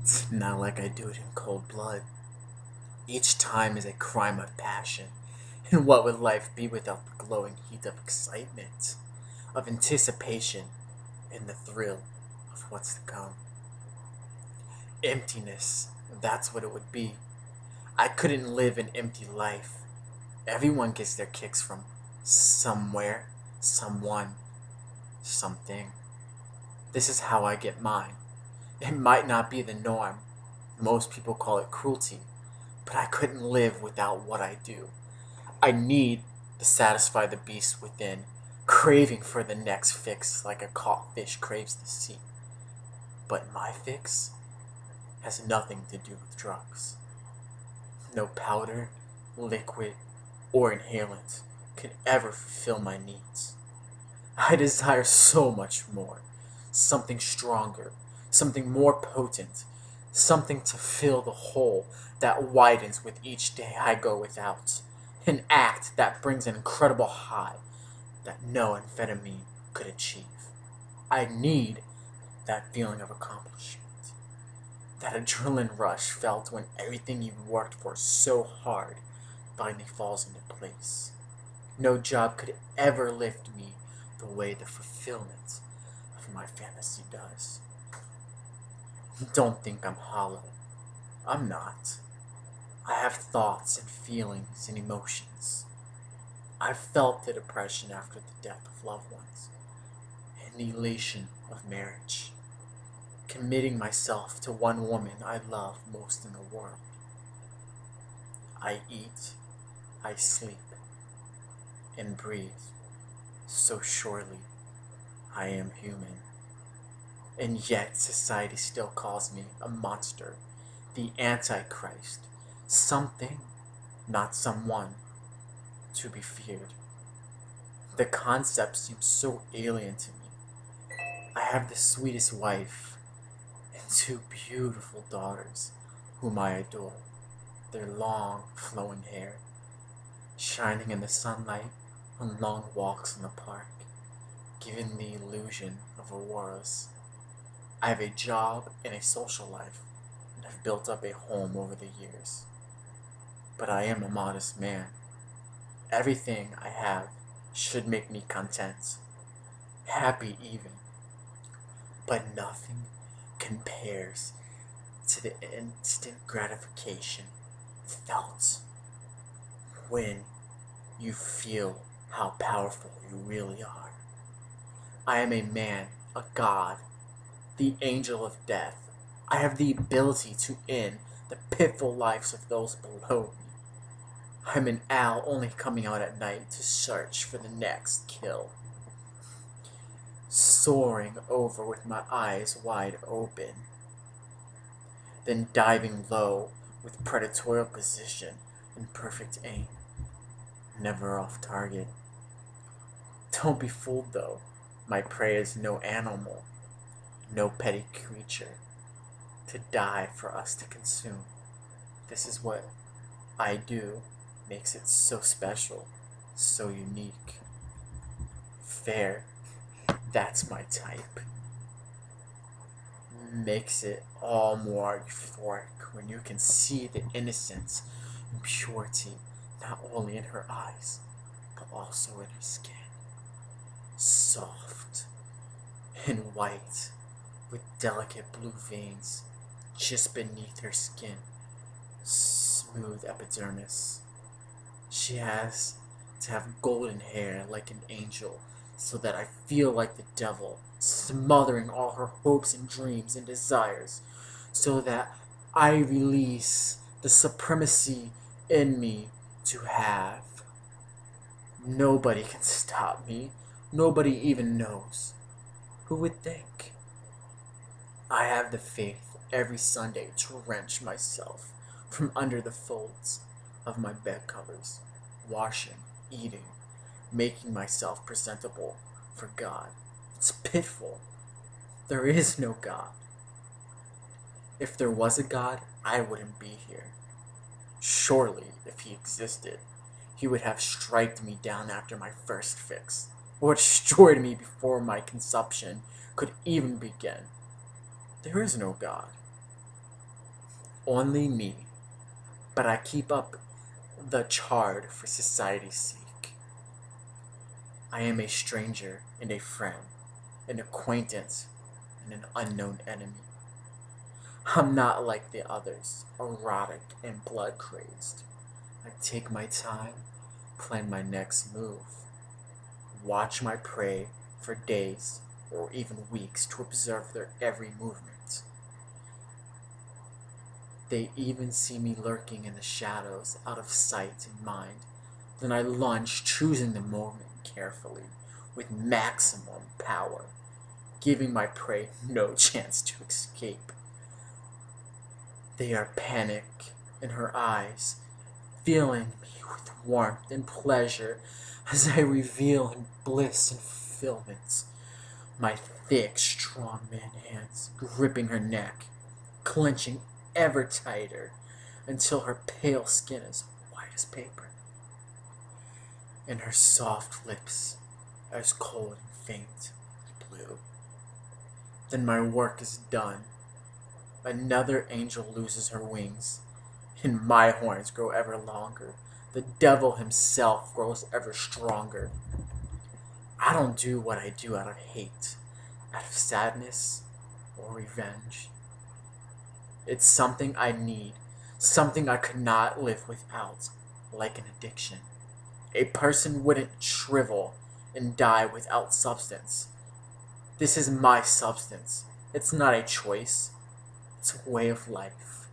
It's not like I do it in cold blood. Each time is a crime of passion. And what would life be without the glowing heat of excitement, of anticipation, and the thrill of what's to come? Emptiness, that's what it would be. I couldn't live an empty life. Everyone gets their kicks from somewhere, someone, something. This is how I get mine. It might not be the norm. Most people call it cruelty. But I couldn't live without what I do. I need to satisfy the beast within, craving for the next fix like a caught fish craves the sea. But my fix has nothing to do with drugs. No powder, liquid, or inhalant can ever fulfill my needs. I desire so much more. Something stronger, something more potent, something to fill the hole that widens with each day I go without. An act that brings an incredible high that no amphetamine could achieve. I need that feeling of accomplishment. That adrenaline rush felt when everything you've worked for so hard finally falls into place. No job could ever lift me the way the fulfillment of my fantasy does. Don't think I'm hollow. I'm not. I have thoughts and feelings and emotions. I've felt the depression after the death of loved ones and the elation of marriage. Committing myself to one woman I love most in the world. I eat, I sleep, and breathe so surely I am human. And yet society still calls me a monster, the Antichrist, something, not someone, to be feared. The concept seems so alien to me. I have the sweetest wife and two beautiful daughters whom I adore, their long flowing hair, shining in the sunlight on long walks in the park, giving the illusion of auroras. I have a job and a social life, and have built up a home over the years. But I am a modest man. Everything I have should make me content, happy even. But nothing compares to the instant gratification felt when you feel how powerful you really are. I am a man, a god, the angel of death. I have the ability to end the pitiful lives of those below me. I'm an owl only coming out at night to search for the next kill. Soaring over with my eyes wide open, then diving low with predatorial position and perfect aim, never off target. Don't be fooled though, my prey is no animal, no petty creature, to die for us to consume. This is what I do makes it so special, so unique. Fair, that's my type. Makes it all more euphoric when you can see the innocence and purity not only in her eyes, but also in her skin. Soft and white, with delicate blue veins just beneath her skin, smooth epidermis. She has to have golden hair like an angel so that I feel like the devil, smothering all her hopes and dreams and desires, so that I release the supremacy in me to have. Nobody can stop me. Nobody even knows. Who would think? I have the faith every Sunday to wrench myself from under the folds of my bed covers, washing, eating, making myself presentable for God. It's pitiful. There is no God. If there was a God, I wouldn't be here. Surely, if he existed, he would have striked me down after my first fix, or destroyed me before my consumption could even begin. There is no God. only me, but I keep up the chard for society's sake. I am a stranger and a friend, an acquaintance and an unknown enemy. I'm not like the others, erotic and blood crazed. I take my time, plan my next move, watch my prey for days or even weeks to observe their every movement. They even see me lurking in the shadows, out of sight and mind. Then I lunge, choosing the moment carefully, with maximum power, giving my prey no chance to escape. They are panic in her eyes, filling me with warmth and pleasure as I reveal in bliss and fulfillment my thick, strong man hands gripping her neck, clenching ever tighter until her pale skin is white as paper, and her soft lips as cold and faint as blue. Then my work is done. Another angel loses her wings, and my horns grow ever longer. The devil himself grows ever stronger. I don't do what I do out of hate, out of sadness or revenge. It's something I need, something I could not live without, like an addiction. A person wouldn't shrivel and die without substance. This is my substance. It's not a choice, it's a way of life.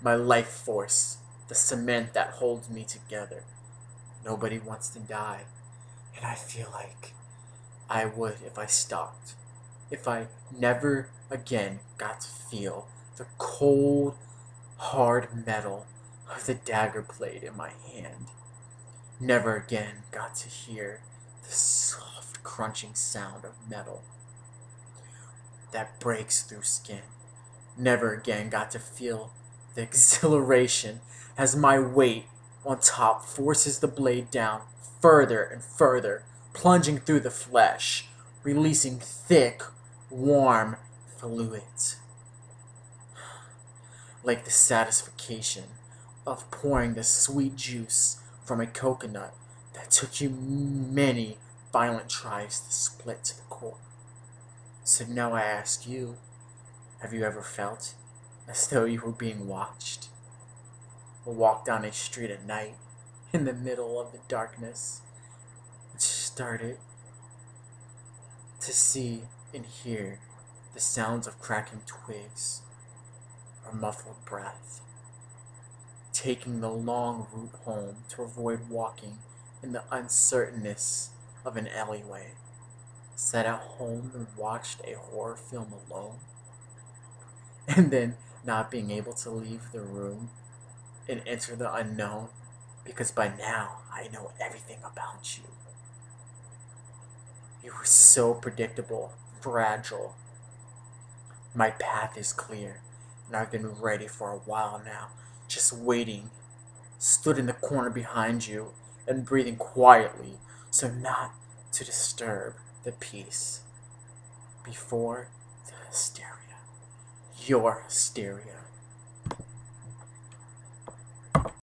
My life force, the cement that holds me together. Nobody wants to die, and I feel like I would if I stopped. If I never again got to feel the cold, hard metal of the dagger blade in my hand. Never again got to hear the soft, crunching sound of metal that breaks through skin. Never again got to feel the exhilaration as my weight on top forces the blade down further and further, plunging through the flesh, releasing thick, warm fluid. Like the satisfaction of pouring the sweet juice from a coconut that took you many violent tries to split to the core. So now I ask you, have you ever felt as though you were being watched? Or walked down a street at night, in the middle of the darkness, and started to see and hear the sounds of cracking twigs or muffled breath, taking the long route home to avoid walking in the uncertainness of an alleyway, sat at home and watched a horror film alone, and then not being able to leave the room and enter the unknown because by now I know everything about you. You were so predictable, fragile. My path is clear, and I've been ready for a while now, just waiting. Stood in the corner behind you and breathing quietly so not to disturb the peace before the hysteria. Your hysteria.